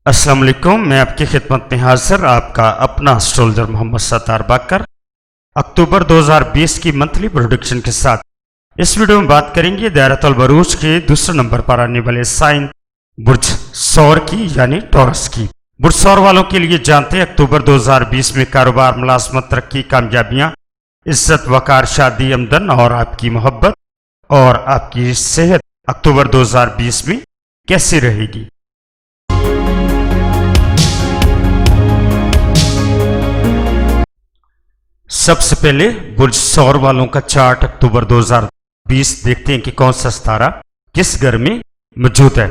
अस्सलाम वालेकुम। मैं आपकी खिदमत में हाजिर आपका अपना एस्ट्रोलॉजर मोहम्मद सत्तार बाकर अक्टूबर 2020 की मंथली प्रोडिक्शन के साथ इस वीडियो में बात करेंगे दायरतुल बरूज के दूसरे नंबर पर आने वाले साइन बुर्ज सौर की यानी टॉरस की। बुर्ज सौर वालों के लिए जानते हैं अक्टूबर 2020 में कारोबार, मुलाजमत, तरक्की, कामयाबियां, इज्जत, वकार, शादी, आमदन और आपकी मोहब्बत और आपकी सेहत अक्टूबर 2020 में कैसी रहेगी। सबसे पहले बुर्ज सौर वालों का चार्ट अक्टूबर 2020 देखते हैं कि कौन सा सितारा किस घर में मौजूद है।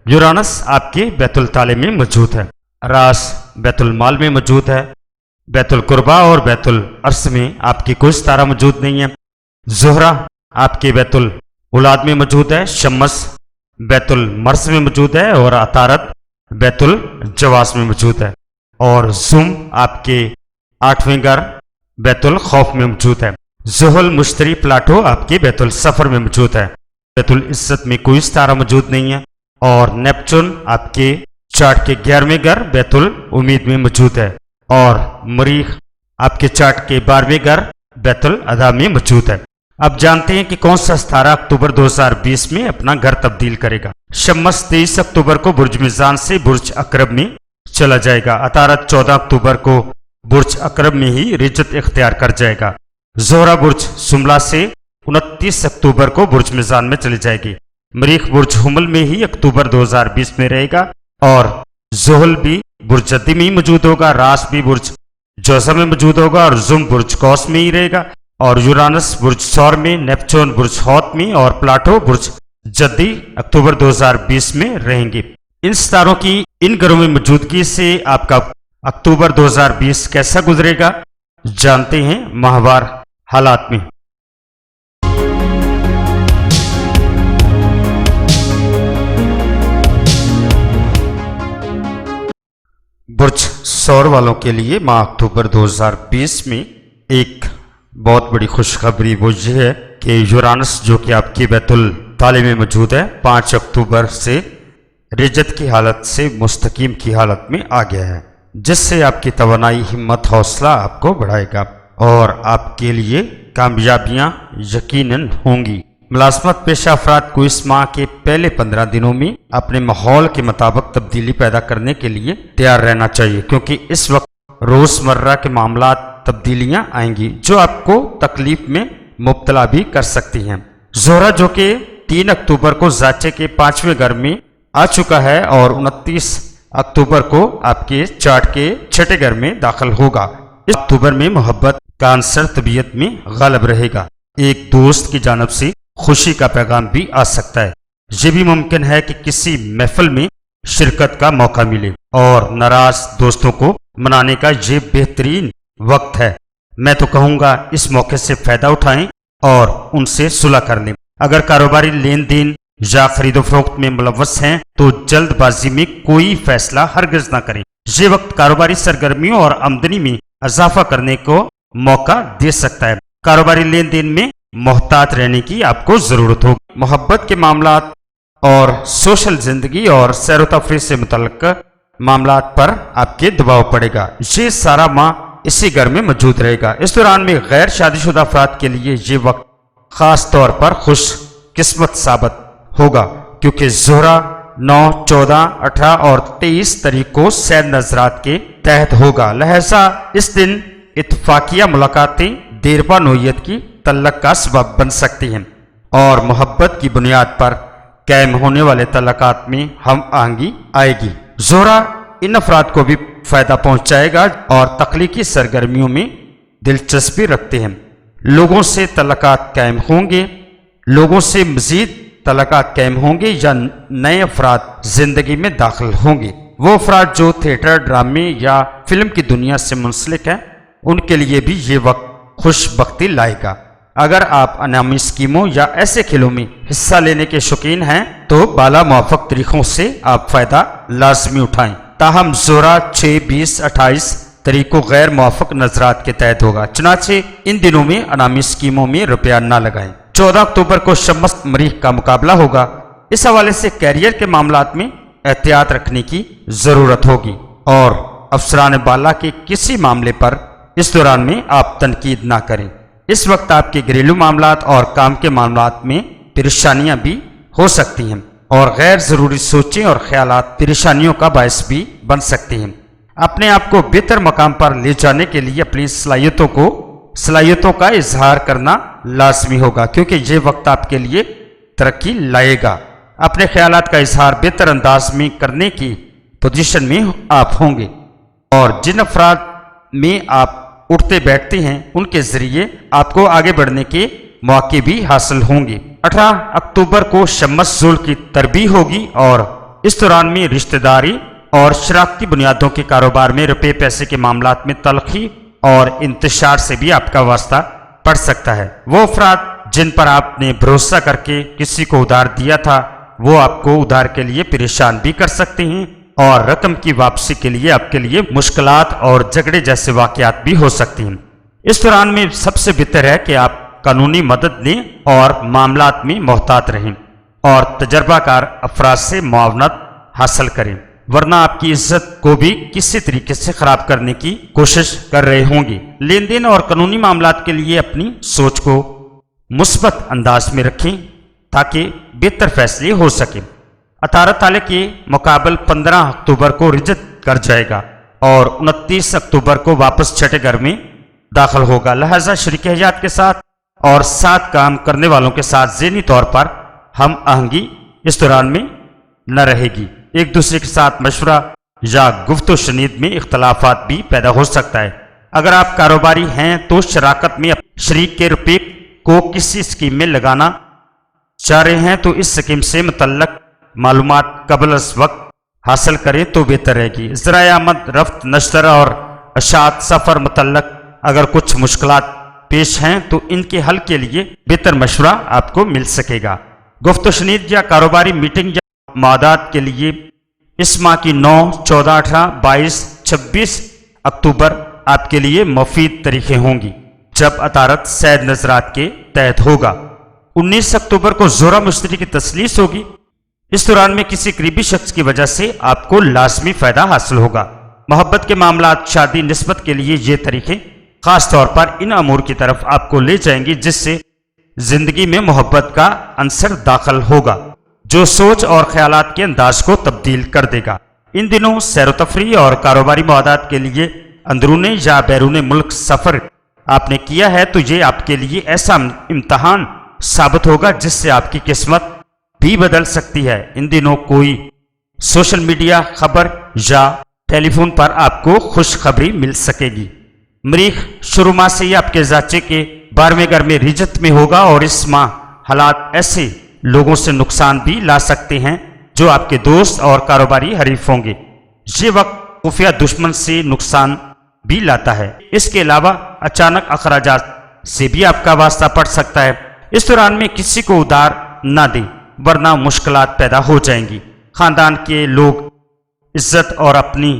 यूरानस आपके बैतुल ताले में मौजूद है, रास बैतुल माल में मौजूद है, बैतुल कुर्बा और बैतुल अर्स में आपकी कोई सितारा मौजूद नहीं है। ज़ोहरा आपके बैतुल औलाद में मौजूद है, शम्स बैतुल मर्स में मौजूद है और अतारत बैतुल जवास में मौजूद है और जुम आपके 8वें घर बैतुल खौफ में मौजूद है। जुहल, मुश्तरी, प्लाटो आपके बैतुल सफर में मौजूद है। बैतुल इज्जत में कोई सितारा मौजूद नहीं है और नेपचून आपके चार्ट के 11वें घर बैतुल उम्मीद में मौजूद है और मरीख आपके चार्ट के 12वें घर बैतुल अदा में मौजूद है। अब जानते हैं कि कौन सा सितारा अक्टूबर 2020 में अपना घर तब्दील करेगा। शम्स 23 अक्टूबर को बुर्ज मिजान से बुर्ज अकरब में चला जाएगा। अतारत 14 अक्टूबर को बुर्ज अकरब में ही रिजत इख्तियार कर जाएगा। ज़ोहरा बुर्ज सुमला से 29 अक्टूबर को बुर्ज मिजान में चली जाएगी। मरीख बुर्ज हुमल में ही अक्टूबर 2020 में रहेगा और जोहल भी बुर्ज जद्दी में ही मौजूद होगा, रास भी बुर्ज जोसा में मौजूद होगा और जुम बुर्ज कौस में ही रहेगा और यूरानस बुर्ज सौर में, नेपचून बुर्ज हौत में और प्लाटो बुर्ज जद्दी अक्टूबर 2020 में रहेंगे। इन सितारों की इन घरों में मौजूदगी से आपका अक्टूबर 2020 कैसा गुजरेगा जानते हैं माहवार हालात में। बुर्ज सौर वालों के लिए माह अक्टूबर 2020 में एक बहुत बड़ी खुशखबरी वो ये है कि यूरानस जो कि आपकी बैतुल ताले में मौजूद है 5 अक्टूबर से रिजत की हालत से मुस्तकीम की हालत में आ गया है, जिससे आपकी तवानाई, हिम्मत, हौसला आपको बढ़ाएगा और आपके लिए कामयाबियां यकीनन होंगी। मुलाजमत पेशा अफराद को इस माह के पहले 15 दिनों में अपने माहौल के मुताबिक तब्दीली पैदा करने के लिए तैयार रहना चाहिए, क्योंकि इस वक्त रोजमर्रा के मामला तब्दीलियां आएंगी जो आपको तकलीफ में मुब्तला भी कर सकती हैं। ज़ोहरा जो कि 3 अक्टूबर को जाचे के 5वें घर में आ चुका है और 29 अक्टूबर को आपके चार्ट के 6ठे घर में दाखिल होगा। इस अक्टूबर में मोहब्बत का अंसर तबीयत में गालिब रहेगा। एक दोस्त की जानब से खुशी का पैगाम भी आ सकता है। ये भी मुमकिन है कि किसी महफिल में शिरकत का मौका मिले और नाराज दोस्तों को मनाने का ये बेहतरीन वक्त है। मैं तो कहूँगा इस मौके से फायदा उठाएं और उनसे सुलह कर लें। अगर कारोबारी लेन देन या खरीदो फरोख्त में मुलव्वस हैं तो जल्दबाजी में कोई फैसला हरगिज ना करें। ये वक्त कारोबारी सरगर्मियों और आमदनी में इजाफा करने को मौका दे सकता है। कारोबारी लेन देन में मोहतात रहने की आपको जरूरत होगी। मोहब्बत के मामलात और सोशल जिंदगी और सैर तफरीह से मुतल्लिक मामलात पर आपके दबाव पड़ेगा। ये सारा माह इसी घर में मौजूद रहेगा। इस दौरान में गैर शादीशुदा अफराद के लिए ये वक्त खास तौर पर खुश किस्मत साबित होगा, क्योंकि ज़ोहरा 9, 14, 18 और 23 तारीख को सैद नजरात के तहत होगा। लिहाजा इस दिन इत्तफाकिया मुलाकातें देरपा नोयत की तल्लक का सबब बन सकती हैं और मोहब्बत की बुनियाद पर कायम होने वाले तल्लकात में हम आहंगी आएगी। ज़ोहरा इन अफराद को भी फायदा पहुंचाएगा और तख्लीकी सरगर्मियों में दिलचस्पी रखते हैं। लोगों से तल्लकात कायम होंगे, लोगों से मजीद तल्लकात कायम होंगे या नए अफराद जिंदगी में दाखिल होंगे। वो अफराद जो थिएटर, ड्रामे या फिल्म की दुनिया से मुंसलिक हैं उनके लिए भी ये वक्त खुशबख्ती लाएगा। अगर आप अनामी स्कीमों या ऐसे खेलों में हिस्सा लेने के शौकीन हैं तो बाला मुआफ़क़ तरीक़ों से आप फ़ायदा लाजमी उठाएं। ताहम ज़ोहरा 6, 20, 28 तारीख को गैर मुआफ़क़ नजरात के तहत होगा, चुनाचे इन दिनों में अनामी स्कीमों में रुपया ना लगाएं। 14 अक्टूबर को शम्स मरीख का मुकाबला होगा। इस हवाले से कैरियर के मामलात में एहतियात रखने की ज़रूरत होगी और अफसरान बाला के किसी मामले पर इस दौरान में आप तनकीद ना करें। इस वक्त आपके घरेलू मामलात और काम के मामलात में परेशानियां भी हो सकती हैं और गैर ज़रूरी सोचें और ख्यालात परेशानियों का बायस भी बन सकते हैं। अपने आप को बेहतर मकाम पर ले जाने के लिए अपनी सलाहियतों का इजहार करना लाजमी होगा, क्योंकि ये वक्त आपके लिए तरक्की लाएगा। अपने ख्यालात का इजहार बेहतर अंदाज में करने की पोजीशन में आप होंगे और जिन अफराद में आप उठते बैठते हैं उनके ज़रिए आपको आगे बढ़ने के मौके भी हासिल होंगे। 18 अक्टूबर को शम्स ज़ुल की तरबी होगी और इस दौरान में रिश्तेदारी और शराकती बुनियादों के कारोबार में रुपये पैसे के मामलात में तलखी और इंतशार से भी आपका वास्ता पड़ सकता है। वो अफराद जिन पर आपने भरोसा करके किसी को उधार दिया था वो आपको उधार के लिए परेशान भी कर सकते हैं और रकम की वापसी के लिए आपके लिए मुश्किलात और झगड़े जैसे वाकयात भी हो सकते हैं। इस दौरान में सबसे बेहतर है कि आप कानूनी मदद लें और मामलात में मोहतात रहें और तजर्बाकार अफराद से मुआवनत हासिल करें, वरना आपकी इज्जत को भी किसी तरीके से खराब करने की कोशिश कर रहे होंगे। लेन देन और कानूनी मामलात के लिए अपनी सोच को मुस्बत अंदाज में रखें ताकि बेहतर फैसले हो सके। अतारत ताले के मुकाबल 15 अक्टूबर को रिजत कर जाएगा और 29 अक्टूबर को वापस छठे घर में दाखिल होगा। लिहाजा शरीक हयात के साथ और साथ काम करने वालों के साथ ज़हनी तौर पर हम आहंगी इस दौरान में न रहेगी। एक दूसरे के साथ मशवरा या गुफ्तो शनीद में इख्तलाफात भी पैदा हो सकता है। अगर आप कारोबारी हैं तो शराकत में शरीक के रुपये को किसी स्कीम में लगाना चाह रहे हैं तो इस स्कीम से मुतल्लक मालूमात कबल अज वक्त हासिल करें तो बेहतर रहेगी। ज़राए आमद, रफ्त, नश्तर और अशात सफ़र मुतल्लक अगर कुछ मुश्किलात पेश हैं तो इनके हल के लिए बेहतर मशवरा आपको मिल सकेगा। गुफ्तो शनीद या कारोबारी मीटिंग या मादात के लिए इस माह की 9, 14, 18, 22, 26 अक्टूबर आपके लिए मुफीद तरीके होंगी जब अतारत सैद नजरात के तहत होगा। 19 अक्टूबर को जोरा मुश्तरी की तसलीस होगी। इस दौरान में किसी करीबी शख्स की वजह से आपको लाजमी फायदा हासिल होगा। मोहब्बत के मामलात, शादी, निस्बत के लिए ये तरीके खास तौर पर इन अमूर की तरफ आपको ले जाएंगे जिससे जिंदगी में मोहब्बत का अंसर दाखिल होगा जो सोच और ख्यालात के अंदाज को तब्दील कर देगा। इन दिनों सैर तफरी और कारोबारी मवादात के लिए अंदरूनी या बैरून मुल्क सफ़र आपने किया है तो ये आपके लिए ऐसा इम्तहान साबित होगा जिससे आपकी किस्मत भी बदल सकती है। इन दिनों कोई सोशल मीडिया खबर या टेलीफोन पर आपको खुशखबरी मिल सकेगी। मरीख शुरू माह से ही आपके जाचे के 12वें घर में रिजत में होगा और इस माह हालात ऐसे लोगों से नुकसान भी ला सकते हैं जो आपके दोस्त और कारोबारी हरीफ होंगे। ये वक्त खुफिया दुश्मन से नुकसान भी लाता है। इसके अलावा अचानक अखराजात से भी आपका वास्ता पड़ सकता है। इस दौरान में किसी को उधार ना दें वरना मुश्किलात पैदा हो जाएंगी। खानदान के लोग इज्जत और अपनी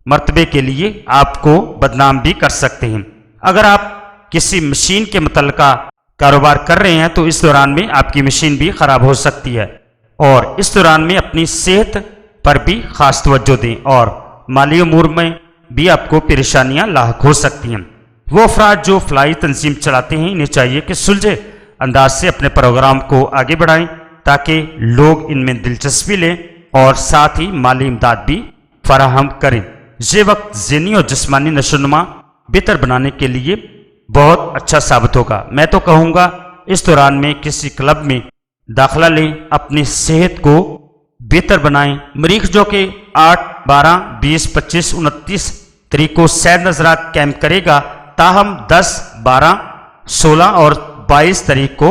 मर्तबे के लिए आपको बदनाम भी कर सकते हैं। अगर आप किसी मशीन के मुतल्लिका कारोबार कर रहे हैं तो इस दौरान में आपकी मशीन भी ख़राब हो सकती है और इस दौरान में अपनी सेहत पर भी ख़ास तवज्जो दें और माली उमूर में भी आपको परेशानियां लाहक हो सकती हैं। वो अफराद जो फ्लाई तंजीम चलाते हैं इन्हें चाहिए कि सुलझे अंदाज से अपने प्रोग्राम को आगे बढ़ाएं ताकि लोग इनमें दिलचस्पी लें और साथ ही माली इमदाद भी फराहम करें। ये वक्त ज़हनी और जिस्मानी नशोनुमा बेहतर बनाने के लिए बहुत अच्छा साबित होगा। मैं तो कहूँगा इस दौरान में किसी क्लब में दाखिला लें, अपनी सेहत को बेहतर बनाएं। मरीख जो कि 8, 12, 20, 25, 29 तारीख को सैद नजरात कैंप करेगा, ताहम 10, 12, 16 और 22 तारीख को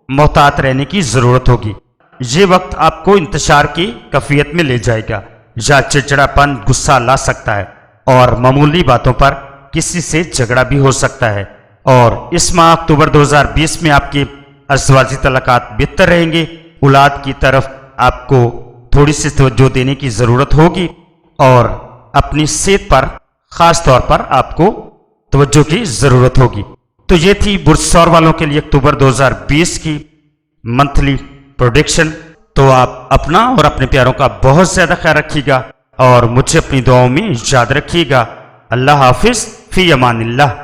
मोहतात रहने की ज़रूरत होगी। ये वक्त आपको इंतशार की कैफियत में ले जाएगा या चिड़चिड़ापन, गुस्सा ला सकता है और मामूली बातों पर किसी से झगड़ा भी हो सकता है। और इस माह अक्टूबर 2020 में आपके अज़वाजी तलाक़ात बेहतर रहेंगे। औलाद की तरफ आपको थोड़ी सी तवज्जो देने की ज़रूरत होगी और अपनी सेहत पर ख़ास तौर पर आपको तवज्जो की ज़रूरत होगी। तो ये थी बुर्ज सौर वालों के लिए अक्टूबर 2020 की मंथली प्रोडिक्शन। تو آپ اپنا اور اپنے پیاروں کا بہت زیادہ خیال رکھیے گا اور مجھے اپنی دعاؤں میں یاد رکھیے گا۔ اللہ حافظ، فی امان اللہ۔